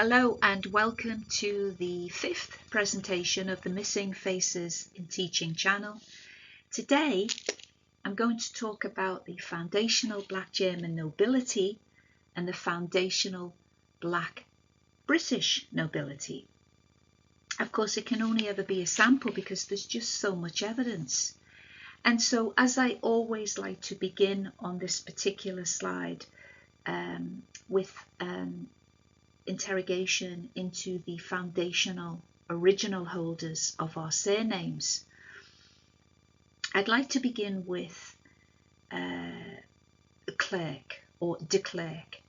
Hello and welcome to the fifth presentation of the Missing Faces in Teaching channel. Today I'm going to talk about the foundational Black German nobility and the foundational Black British nobility. Of course, it can only ever be a sample because there's just so much evidence. And so, as I always like to begin on this particular slide with interrogation into the foundational original holders of our surnames, I'd like to begin with clerk or de Klerk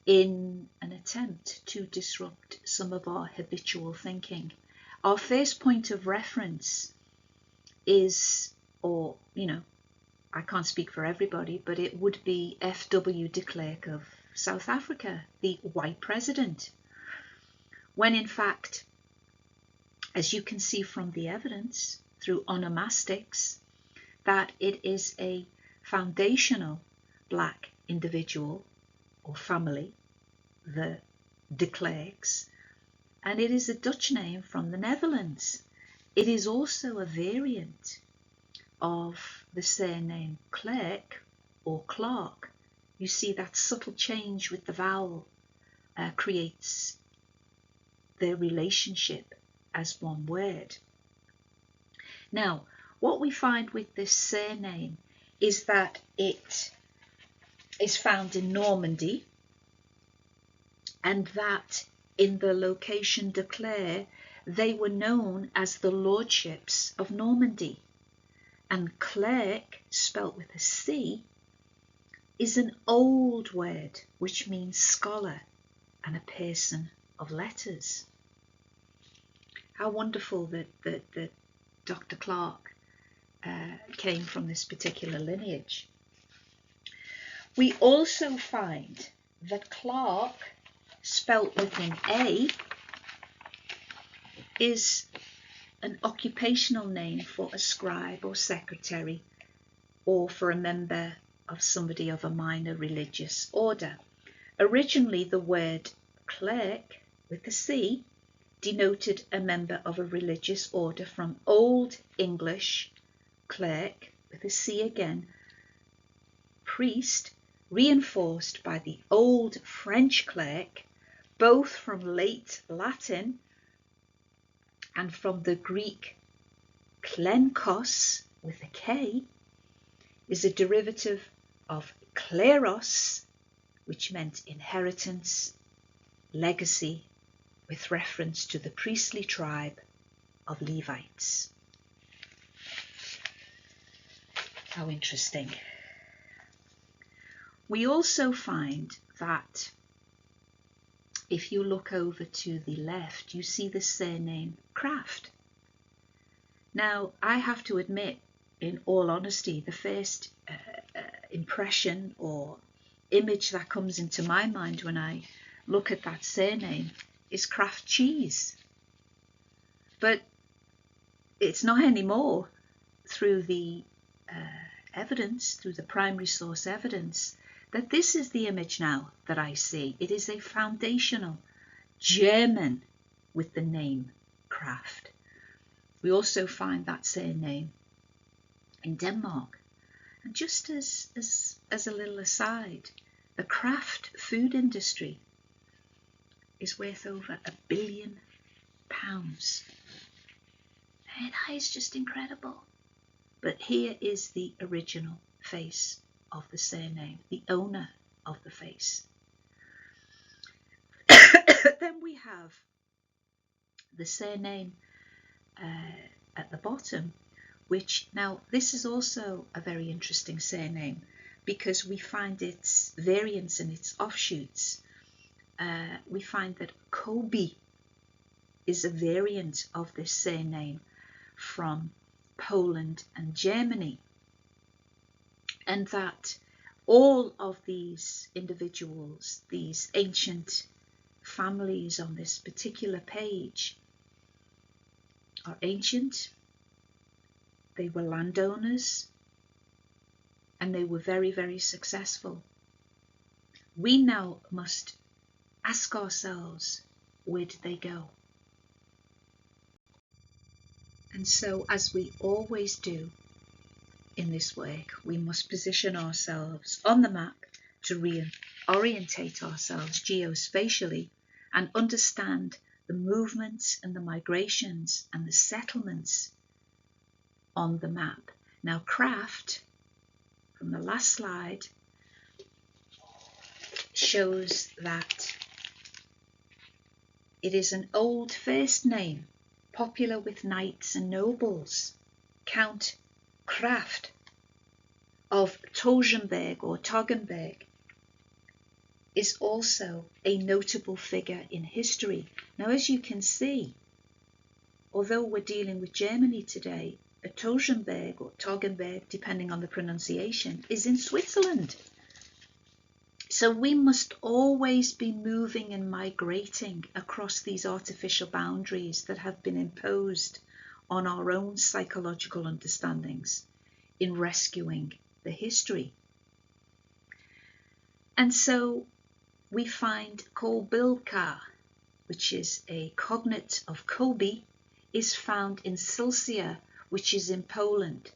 in an attempt to disrupt some of our habitual thinking. Our first point of reference is, I can't speak for everybody, but it would be F.W. de Klerk of South Africa, the white president, when in fact, as you can see from the evidence through onomastics, that it is a foundational black individual or family, the de Klerks, and it is a Dutch name from the Netherlands. It is also a variant of the surname Clerk or Clark. You see that subtle change with the vowel creates their relationship as one word. Now, what we find with this surname is that it is found in Normandy, and that in the location de Clare, they were known as the lordships of Normandy. And clerk, spelt with a C, is an old word which means scholar and a person of letters. How wonderful that Dr. Clark came from this particular lineage. We also find that Clark, spelt with an A, is an occupational name for a scribe or secretary, or for a member of somebody of a minor religious order. Originally, the word clerk with a C denoted a member of a religious order from Old English clerk with a C again, priest, reinforced by the Old French clerk, both from late Latin and from the Greek klenkos with a K, is a derivative of kleros, which meant inheritance, legacy, with reference to the priestly tribe of Levites. How interesting. We also find that if you look over to the left, you see the surname Craft. Now, I have to admit, in all honesty, the first impression or image that comes into my mind when I look at that surname is Kraft cheese. But it's not anymore through the evidence, through the primary source evidence, that this is the image now that I see. It is a foundational German with the name Kraft. We also find that surname in Denmark. And just as a little aside, the Kraft food industry is worth over £1 billion. And that is just incredible. But here is the original face of the surname, the owner of the face. Then we have the surname at the bottom, which now this is also a very interesting surname because we find its variants and its offshoots. We find that Kobe is a variant of this surname from Poland and Germany, and that all of these individuals, these ancient families on this particular page, are ancient, they were landowners, and they were very, very successful. We now must ask ourselves, where did they go? And so, as we always do in this work, we must position ourselves on the map to reorientate ourselves geospatially and understand the movements and the migrations and the settlements on the map. Now, craft, from the last slide, shows that it is an old first name, popular with knights and nobles. Count Kraft of Toggenburg or Toggenburg is also a notable figure in history. Now, as you can see, although we're dealing with Germany today, a Toggenburg or Toggenburg, depending on the pronunciation, is in Switzerland. So we must always be moving and migrating across these artificial boundaries that have been imposed on our own psychological understandings in rescuing the history. And so we find Kobyłka, which is a cognate of Kobe, is found in Silsia, which is in Poland.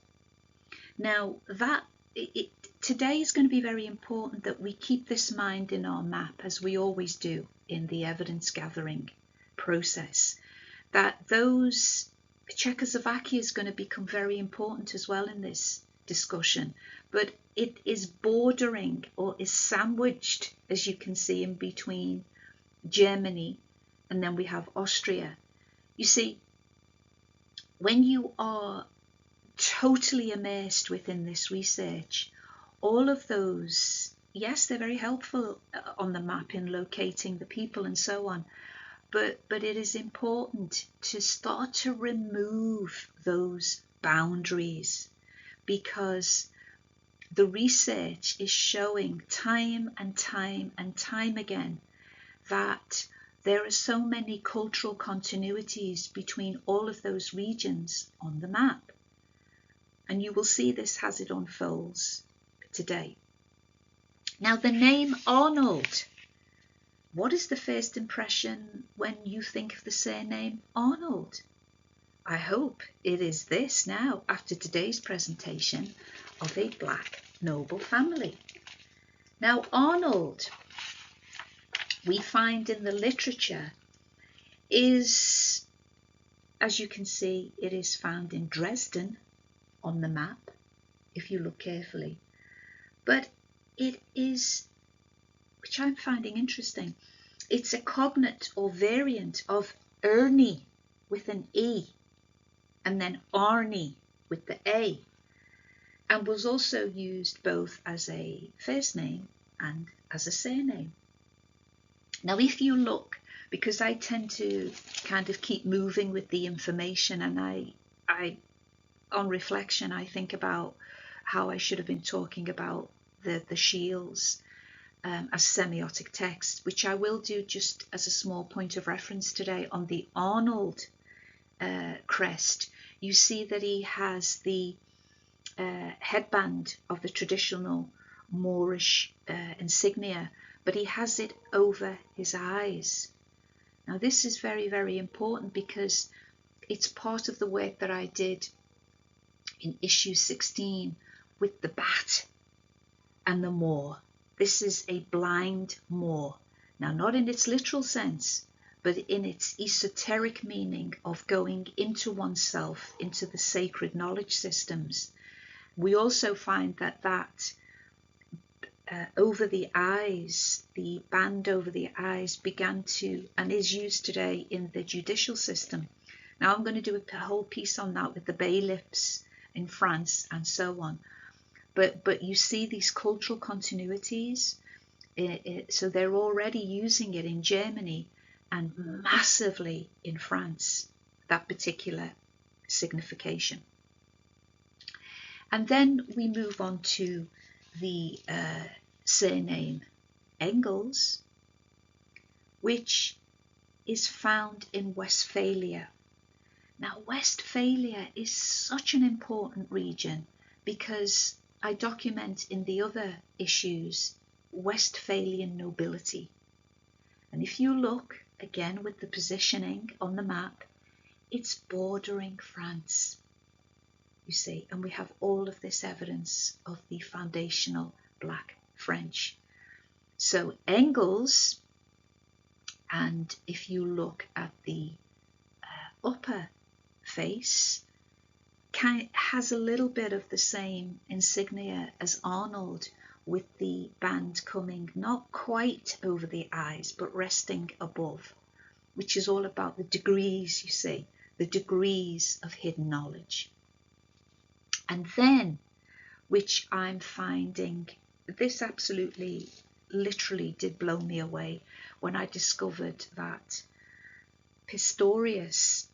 Now, today is going to be very important that we keep this in mind in our map, as we always do in the evidence gathering process, that Czechoslovakia is going to become very important as well in this discussion, but it is bordering or is sandwiched, as you can see, in between Germany and then we have Austria. You see, when you are totally immersed within this research, all of those, yes, they're very helpful on the map in locating the people and so on, but it is important to start to remove those boundaries, because the research is showing time and time and time again that there are so many cultural continuities between all of those regions on the map. And you will see this as it unfolds today. Now, the name Arnold. What is the first impression when you think of the surname Arnold? I hope it is this now, after today's presentation of a black noble family. Now, Arnold, we find in the literature, is, as you can see, it is found in Dresden on the map, if you look carefully. But it is, which I'm finding interesting, it's a cognate or variant of Ernie with an E, and then Arnie with the A, and was also used both as a first name and as a surname. Now, if you look, because I tend to kind of keep moving with the information, and I on reflection, I think about how I should have been talking about the shields as semiotic text, which I will do just as a small point of reference today. On the Arnold crest, you see that he has the headband of the traditional Moorish insignia, but he has it over his eyes. Now, this is very, very important because it's part of the work that I did in issue 16 with the bat and the Moor. This is a blind Moor. Now, not in its literal sense, but in its esoteric meaning of going into oneself, into the sacred knowledge systems. We also find that over the eyes, the band over the eyes began to, and is used today in the judicial system. Now, I'm going to do a whole piece on that with the bailiffs in France and so on. But you see these cultural continuities, so they're already using it in Germany and massively in France, that particular signification. And then we move on to the surname Engels, which is found in Westphalia. Now, Westphalia is such an important region because I document in the other issues Westphalian nobility. And if you look again with the positioning on the map, it's bordering France, you see, and we have all of this evidence of the foundational Black French. So Engels, and if you look at the upper face, has a little bit of the same insignia as Arnold, with the band coming not quite over the eyes but resting above, which is all about the degrees, you see, the degrees of hidden knowledge. And then, which I'm finding, this absolutely literally did blow me away when I discovered that Pistorius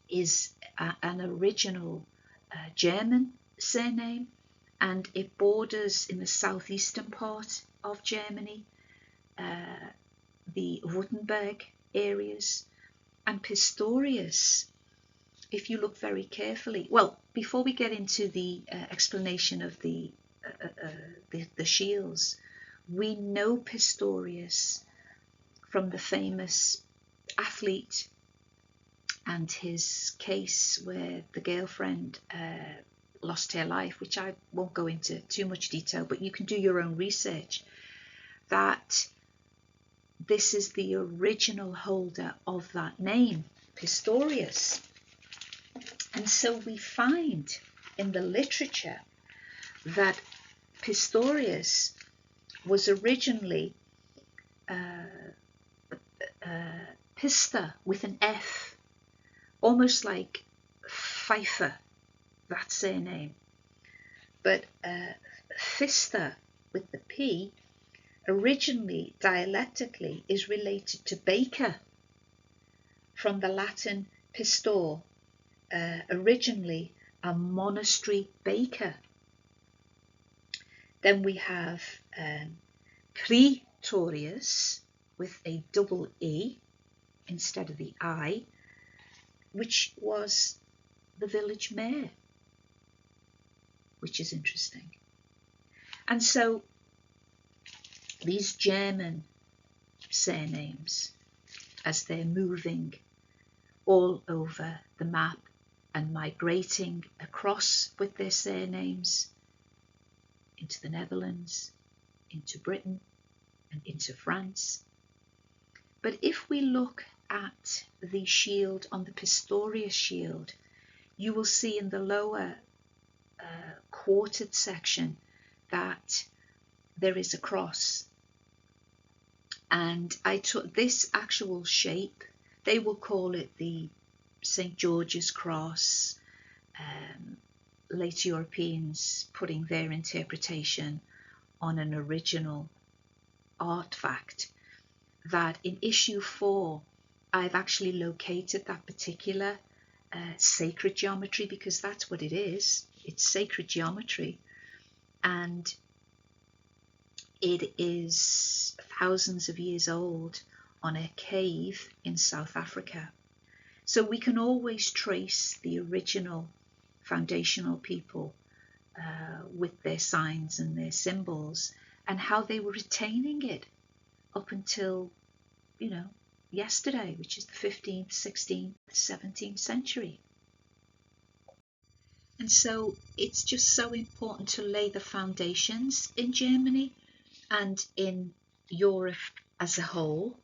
is an original German surname, and it borders in the southeastern part of Germany, the Württemberg areas. And Pistorius, if you look very carefully, well, before we get into the explanation of the shields, we know Pistorius from the famous athlete and his case where the girlfriend lost her life, which I won't go into too much detail, but you can do your own research, that this is the original holder of that name, Pistorius. And so we find in the literature that Pistorius was originally Pista with an F, almost like Pfeiffer, that surname. But Pfister with the P originally dialectically is related to baker, from the Latin pistor, originally a monastery baker. Then we have Praetorius with a double E instead of the I, which was the village mayor, which is interesting. And so these German surnames, as they're moving all over the map and migrating across with their surnames into the Netherlands, into Britain, and into France. But if we look at the shield on the Pistorius shield, you will see in the lower quartered section that there is a cross. And I took this actual shape, they will call it the St. George's cross, later Europeans putting their interpretation on an original artifact, that in issue 4 I've actually located that particular sacred geometry, because that's what it is. It's sacred geometry, and it is thousands of years old on a cave in South Africa. So we can always trace the original foundational people with their signs and their symbols, and how they were retaining it up until, you know, yesterday, which is the 15th, 16th, 17th century. And so it's just so important to lay the foundations in Germany and in Europe as a whole,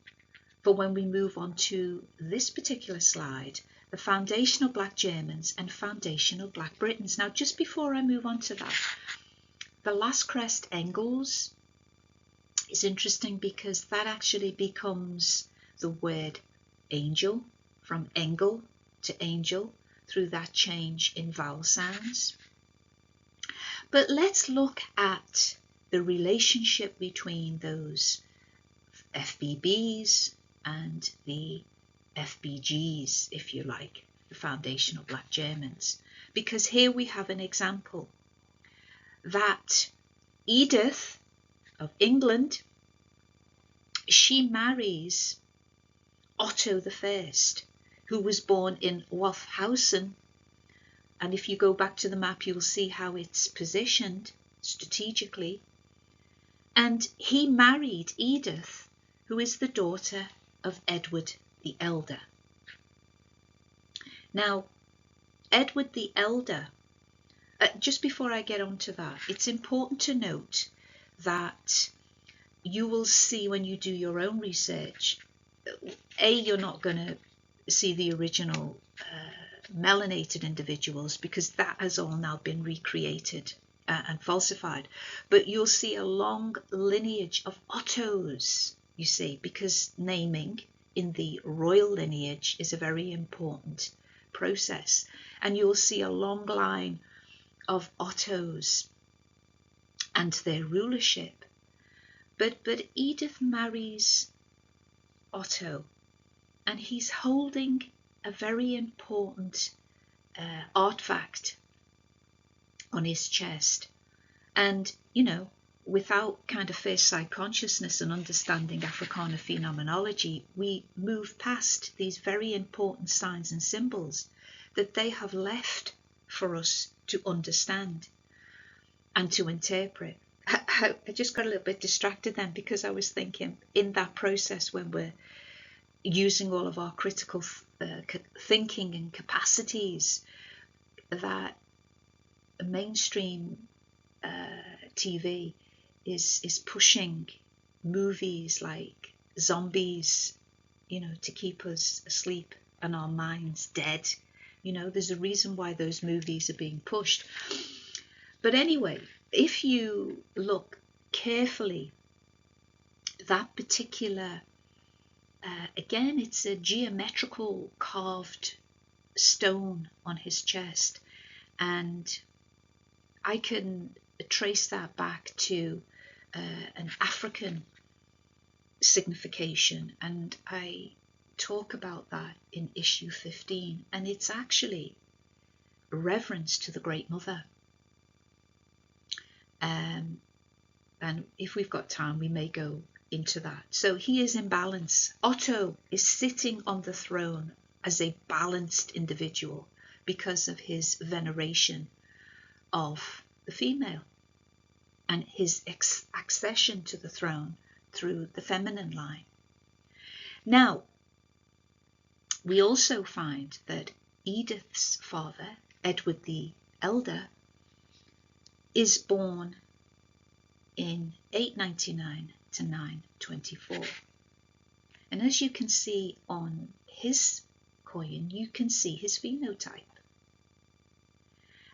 for when we move on to this particular slide, the foundational Black Germans and foundational Black Britons. Now, just before I move on to that, the last crest, Engels, is interesting because that actually becomes the word angel, from Engel to angel, through that change in vowel sounds. But let's look at the relationship between those FBBs and the FBGs, if you like, the foundational Black Germans, because here we have an example that Edith of England, she marries Otto I, who was born in Wolfhausen, and if you go back to the map you'll see how it's positioned strategically, and he married Edith who is the daughter of Edward the Elder. Now, Edward the Elder, just before I get on to that, it's important to note that you will see when you do your own research, you're not going to see the original melanated individuals, because that has all now been recreated and falsified. But you'll see a long lineage of Ottos, you see, because naming in the royal lineage is a very important process. And you'll see a long line of Ottos and their rulership. But Edith marries Otto, and he's holding a very important artifact on his chest. And, you know, without kind of first sight consciousness and understanding Africana phenomenology, we move past these very important signs and symbols that they have left for us to understand and to interpret. I just got a little bit distracted then, because I was thinking in that process, when we're using all of our critical thinking and capacities, that mainstream TV is pushing movies like zombies, you know, to keep us asleep and our minds dead. You know, there's a reason why those movies are being pushed. But anyway, if you look carefully, that particular, again, it's a geometrical carved stone on his chest, and I can trace that back to an African signification, and I talk about that in issue 15, and it's actually reverence to the Great Mother. And if we've got time, we may go into that. So he is in balance. Otto is sitting on the throne as a balanced individual because of his veneration of the female and his accession to the throne through the feminine line. Now, we also find that Edith's father, Edward the Elder, is born in 899 to 924. And as you can see on his coin, you can see his phenotype.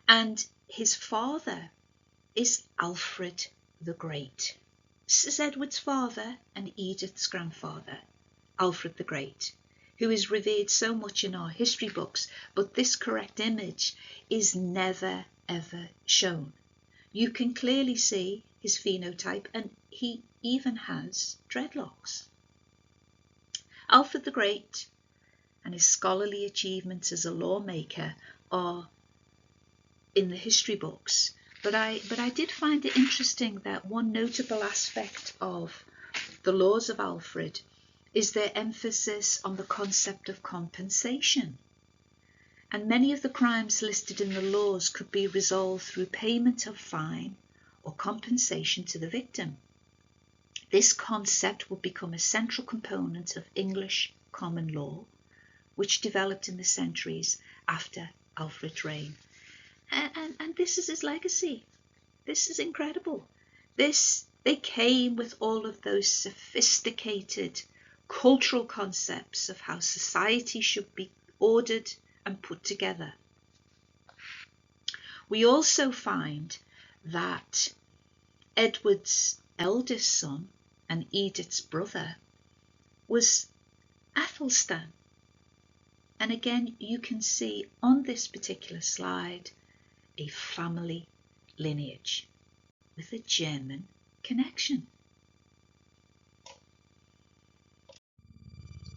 And his father is Alfred the Great. This is Edward's father and Edith's grandfather, Alfred the Great, who is revered so much in our history books, but this correct image is never ever shown. You can clearly see his phenotype, and he even has dreadlocks. Alfred the Great and his scholarly achievements as a lawmaker are in the history books, but I did find it interesting that one notable aspect of the laws of Alfred is their emphasis on the concept of compensation. And many of the crimes listed in the laws could be resolved through payment of fine or compensation to the victim. This concept would become a central component of English common law, which developed in the centuries after Alfred's reign. And this is his legacy. This is incredible. They came with all of those sophisticated cultural concepts of how society should be ordered and put together. We also find that Edward's eldest son and Edith's brother was Athelstan. And again, you can see on this particular slide a family lineage with a German connection.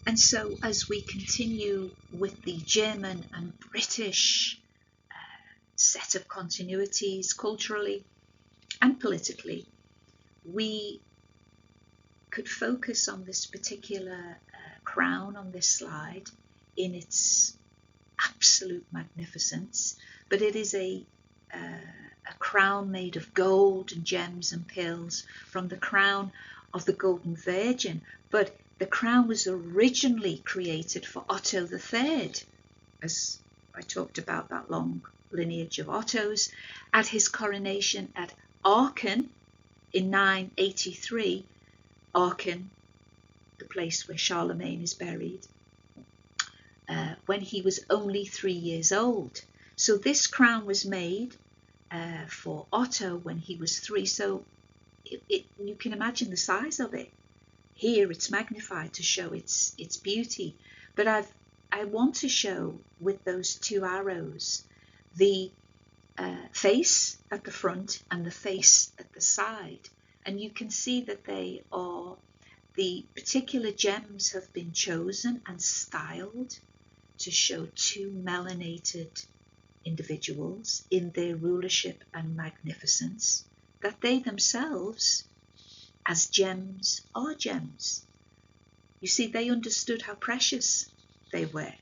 And so as we continue with the German and British set of continuities culturally and politically, we could focus on this particular crown on this slide in its absolute magnificence, but it is a crown made of gold and gems and pearls from the crown of the Golden Virgin, but the crown was originally created for Otto III, as I talked about that long lineage of Ottos, at his coronation at Aachen in 983. Aachen, the place where Charlemagne is buried, when he was only 3 years old. So this crown was made for Otto when he was 3. So you can imagine the size of it. Here it's magnified to show its beauty. But I want to show with those 2 arrows the face at the front and the face at the side. And you can see that the particular gems have been chosen and styled to show 2 melanated individuals in their rulership and magnificence, that they themselves, as gems, are gems. You see, they understood how precious they were.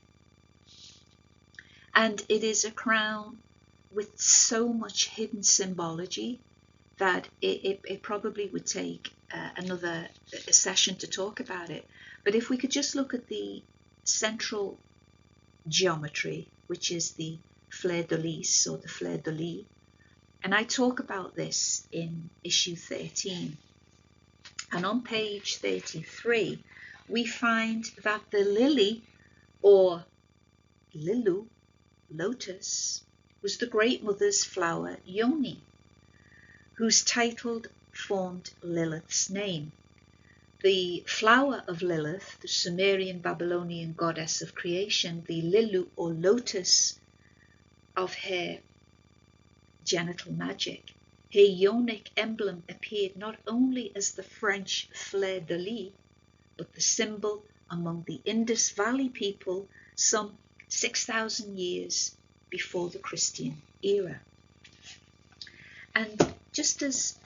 And it is a crown with so much hidden symbology that it probably would take another session to talk about it. But if we could just look at the central geometry, which is the fleur de lis or the fleur de lis, and I talk about this in issue 13. And on page 33, we find that the lily, or lilu, lotus, was the Great Mother's flower Yoni, whose title formed Lilith's name. The flower of Lilith, the Sumerian Babylonian goddess of creation, the lilu or lotus of her genital magic, her yonic emblem appeared not only as the French fleur de lis, but the symbol among the Indus Valley people some 6,000 years before the Christian era. And just as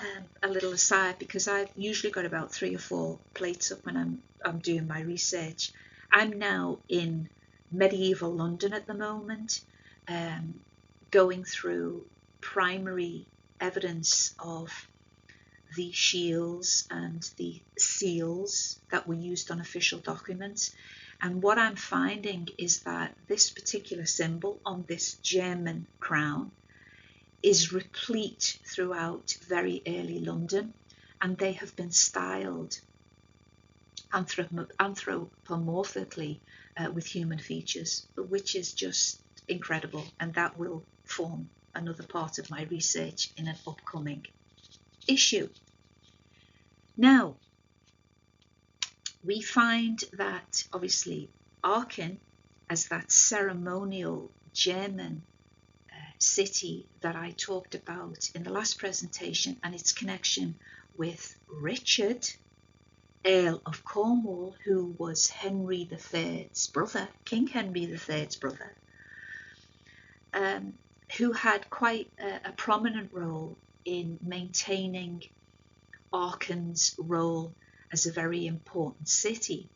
a little aside, because I've usually got about 3 or 4 plates up when I'm doing my research, I'm now in medieval London at the moment, going through primary evidence of the shields and the seals that were used on official documents. And what I'm finding is that this particular symbol on this German crown is replete throughout very early London, and they have been styled anthropomorphically with human features, which is just incredible, and that will form another part of my research in an upcoming issue. Now, we find that obviously Aachen, as that ceremonial German city that I talked about in the last presentation, and its connection with Richard, Earl of Cornwall, who was Henry III's brother, King Henry III's brother, who had quite a prominent role in maintaining Aachen's role as a very important city.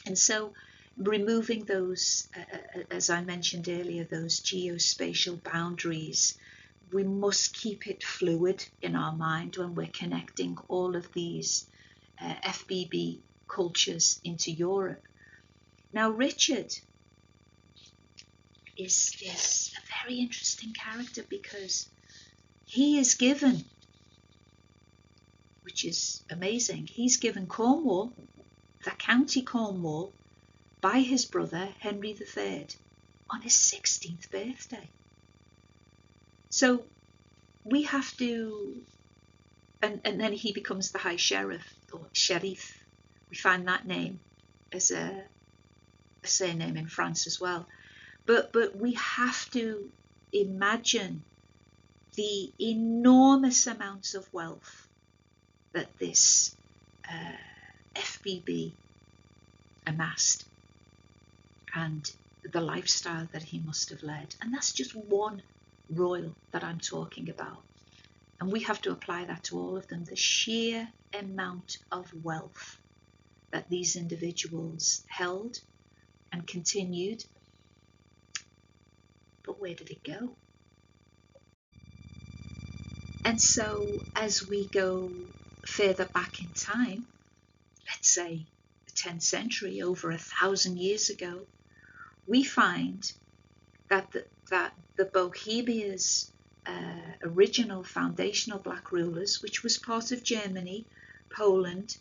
And so removing those, as I mentioned earlier, those geospatial boundaries, we must keep it fluid in our mind when we're connecting all of these FBB cultures into Europe. Now, Richard is a very interesting character because he is given, which is amazing, he's given Cornwall, the county Cornwall, by his brother Henry III on his 16th birthday. So we have to, and then he becomes the High Sheriff or Sheriff. We find that name as a surname in France as well. But we have to imagine the enormous amounts of wealth that this FBB amassed, and the lifestyle that he must have led. And that's just one royal that I'm talking about. And we have to apply that to all of them. The sheer amount of wealth that these individuals held and continued. But where did it go? And so as we go further back in time, let's say the 10th century, over 1,000 years ago, we find that the Bohemia's original foundational black rulers, which was part of Germany, Poland,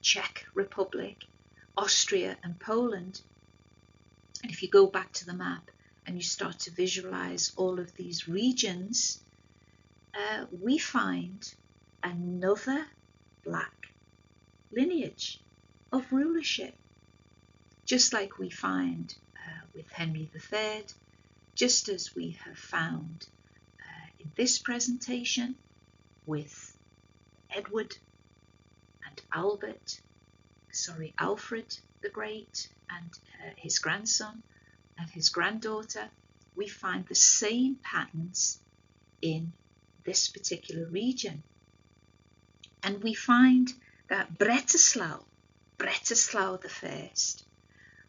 Czech Republic, Austria and Poland. And if you go back to the map and you start to visualize all of these regions, we find another black lineage of rulership, just like we find with Henry III, just as we have found in this presentation with Edward and Alfred the Great and his grandson and his granddaughter. We find the same patterns in this particular region. And we find that Bretislaw I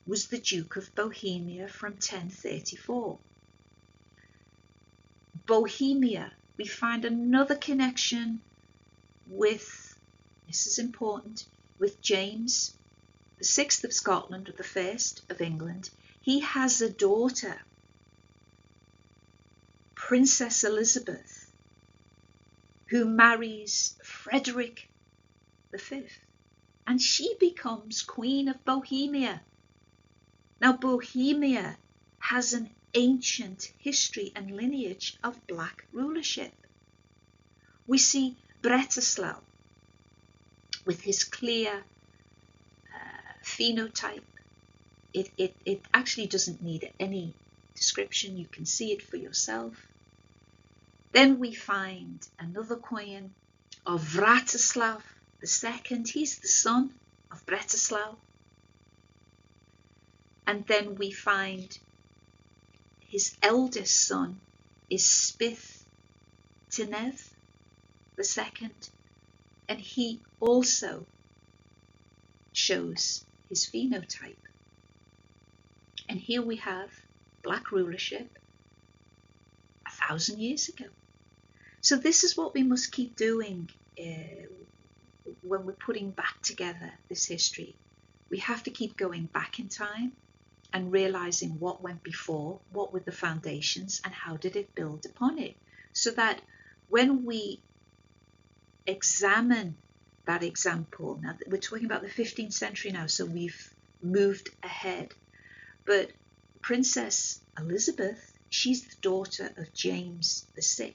was the Duke of Bohemia from 1034. Bohemia, we find another connection with, this is important, with James VI of Scotland, or the first of England. He has a daughter, Princess Elizabeth, who marries Frederick V, and she becomes Queen of Bohemia. Now, Bohemia has an ancient history and lineage of black rulership. We see Bretislaw with his clear phenotype. It actually doesn't need any description. You can see it for yourself. Then we find another coin of Vratislav II. He's the son of Bretislaw. And then we find his eldest son is Spith-Tinev II, and he also shows his phenotype. And here we have black rulership 1,000 years ago. So this is what we must keep doing when we're putting back together this history. We have to keep going back in time and realizing what went before, what were the foundations, and how did it build upon it, so that when we examine that example, now we're talking about the 15th century now, so we've moved ahead, but Princess Elizabeth, she's the daughter of James VI,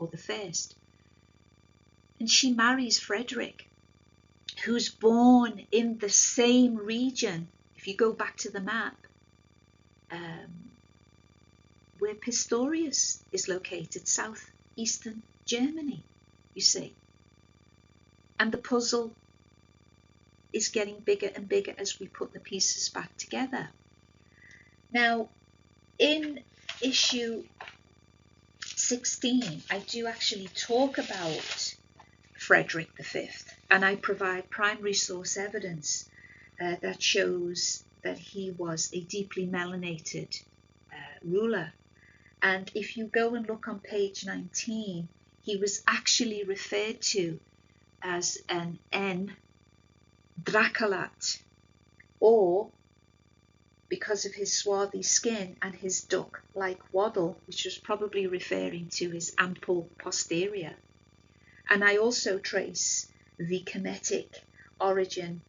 or the first, and she marries Frederick, who's born in the same region. If you go back to the map, where Pistorius is located, southeastern Germany, you see. And the puzzle is getting bigger and bigger as we put the pieces back together. Now, in issue 16, I do actually talk about Frederick V, and I provide primary source evidence that shows that he was a deeply melanated ruler. And if you go and look on page 19, he was actually referred to as an N Dracalat, or because of his swarthy skin and his duck-like waddle, which was probably referring to his ample posterior. And I also trace the Kemetic origin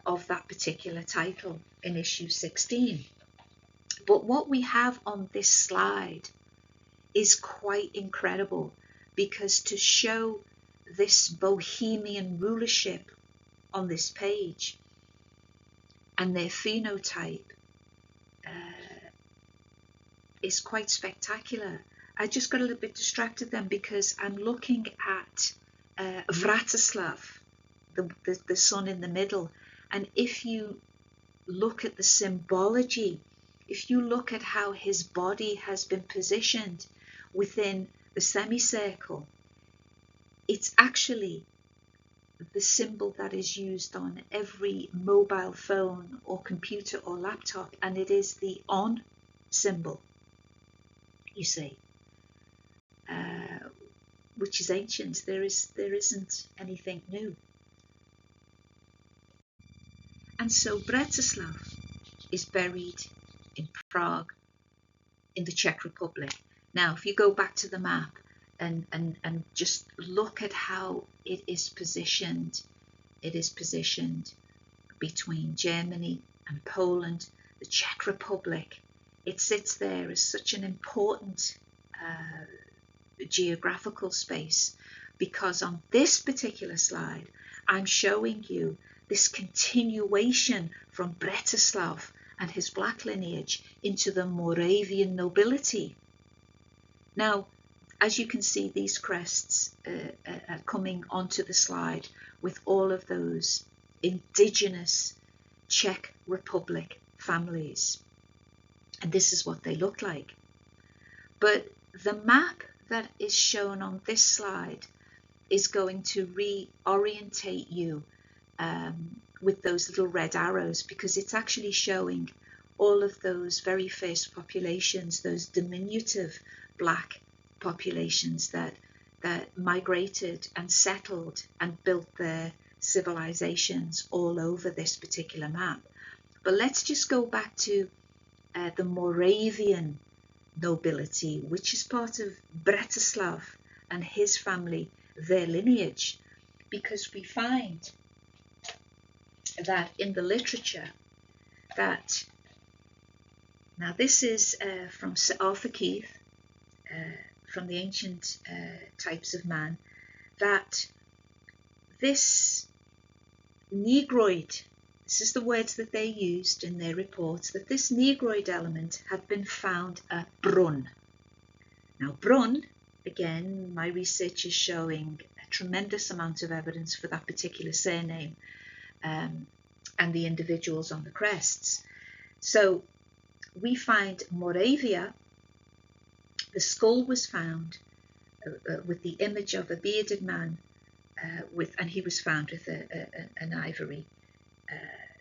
of that particular title in issue 16. But what we have on this slide is quite incredible, because to show this Bohemian rulership on this page and their phenotype is quite spectacular. I just got a little bit distracted then, because I'm looking at Vratislav, the son in the middle. And if you look at the symbology, if you look at how his body has been positioned within the semicircle, it's actually the symbol that is used on every mobile phone or computer or laptop, and it is the on symbol, you see. which is ancient. There isn't anything new. And so Bretislav is buried in Prague, in the Czech Republic. Now, if you go back to the map and just look at how it is positioned between Germany and Poland, the Czech Republic. It sits there as such an important geographical space, because on this particular slide I'm showing you this continuation from Bretislav and his black lineage into the Moravian nobility. Now, as you can see, these crests are coming onto the slide with all of those indigenous Czech Republic families, and this is what they look like. But the map that is shown on this slide is going to reorientate you with those little red arrows, because it's actually showing all of those very first populations, those diminutive black populations that migrated and settled and built their civilizations all over this particular map. But let's just go back to the Moravian nobility, which is part of Bretislav and his family, their lineage, because we find that in the literature that, now this is from Sir Arthur Keith, from the Ancient Types of Man, that this Negroid, this is the words that they used in their reports, that this Negroid element had been found at Brunn. Now Brunn, again, my research is showing a tremendous amount of evidence for that particular surname and the individuals on the crests. So we find Moravia, the skull was found with the image of a bearded man, and he was found with an ivory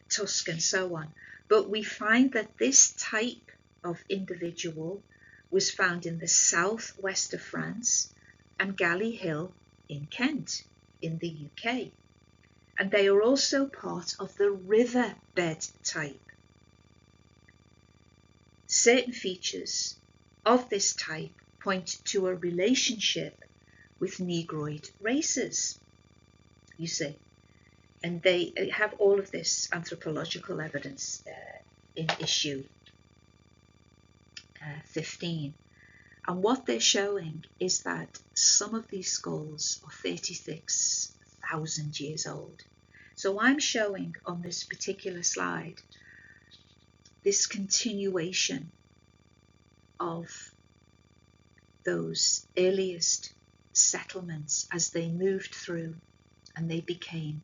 tusk and so on. But we find that this type of individual was found in the southwest of France and Galley Hill in Kent, in the UK. And they are also part of the riverbed type. Certain features of this type point to a relationship with Negroid races, you see. And they have all of this anthropological evidence in issue 15. And what they're showing is that some of these skulls are 36,000 years old. So I'm showing on this particular slide this continuation of those earliest settlements as they moved through and they became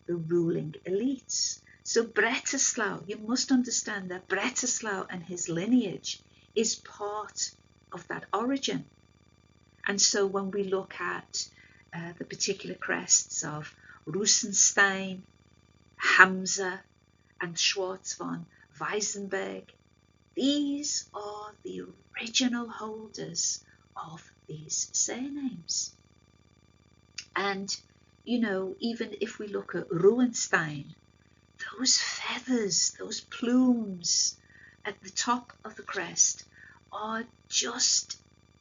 the ruling elites. So Bretislav, you must understand that Bretislav and his lineage is part of that origin. And so when we look at the particular crests of Rusenstein, Hamza, and Schwartz von Weissenberg, these are the original holders of these surnames. And, you know, even if we look at Ruhenstein, those feathers, those plumes at the top of the crest are just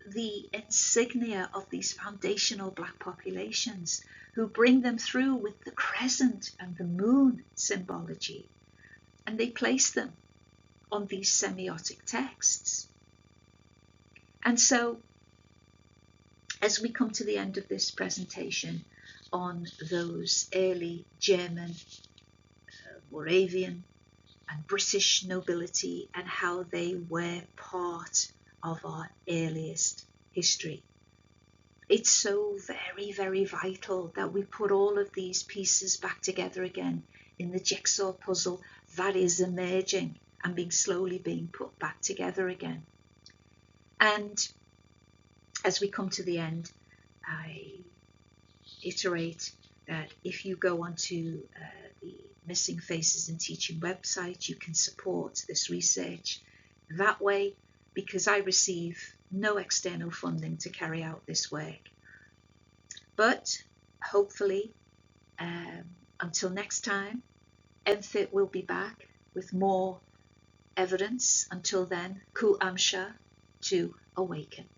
the insignia of these foundational black populations who bring them through with the crescent and the moon symbology, and they place them on these semiotic texts. And so as we come to the end of this presentation on those early German, Moravian and British nobility and how they were part of our earliest history, it's so very, very vital that we put all of these pieces back together again in the jigsaw puzzle that is emerging and slowly being put back together again. And as we come to the end, I iterate that if you go onto the Missing Faces in Teaching website, you can support this research that way, because I receive no external funding to carry out this work. But hopefully, until next time, MFIT will be back with more evidence. Until then, Ku Amsha to awaken.